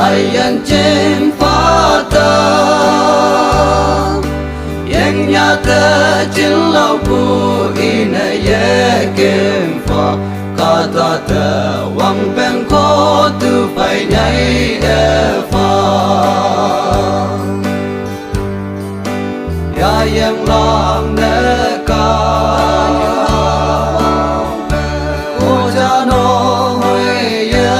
ai ăn trên phá tơ yang nhà tơ chính lâu bu in ye kem phá cả ta tơ wang beng khó tu phải nhảy e phá ya yang lam ne ca cô cha nó huê ye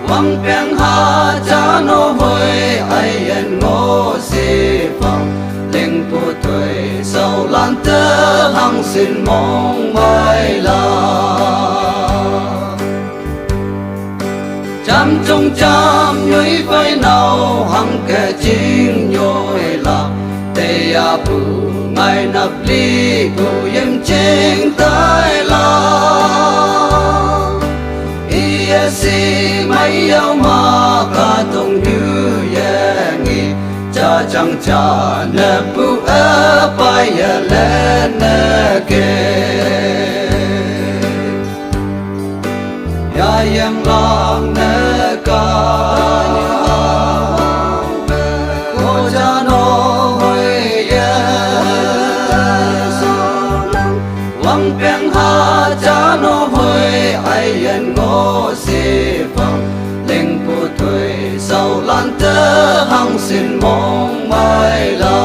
wang beng ha cha nó huê ai en ngô si phong linh pu tuổi sầu lan tơ hăng xin mong mai la chăm trong chăm nhối vai nào hăng kẻ chính nhối là tê a bù ngày nạp ly cụ yếm chính tai la ia si mai yêu mà cả tông như nghi cha chẳng cha nè bu a pai lên nè kê ya yang lang nè ca cô cha nó huê ye wang beng ha cha nó huê ai en ngô si phong linh pu tuổi sầu lan tơ hăng xin mong mai la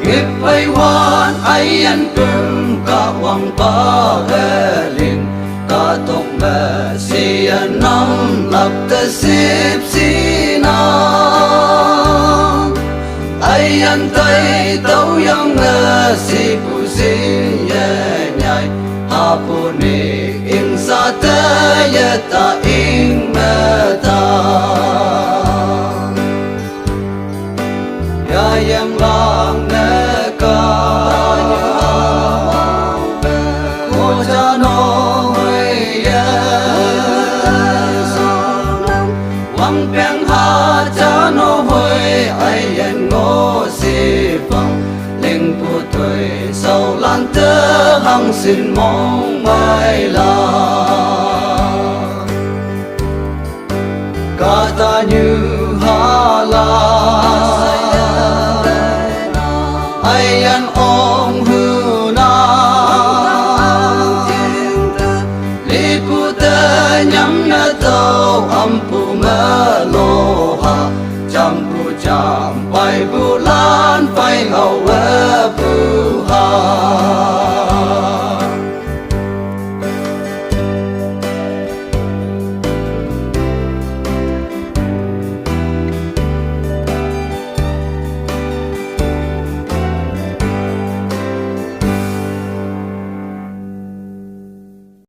nghiệp bay hoan ai en tum cả wang pa ve lin cả tộc mẹ si nam lập tơ sip si na ai en tay tàu yang ngơ si pu sin ye nhai ha pu ni in sa te ye ta in me ta ya yang lang ne ca cô cha nó huê ye wang beng ha cha nó huê ai en ngô si phong linh pu tuổi sầu lan tơ hăng xin mong mai la cả ta như hà la ai ăn ong hư na li pu tơ nhắm na tàu âm pu mơ lô ha chăm pu chăm bay bu lan bay hậu pu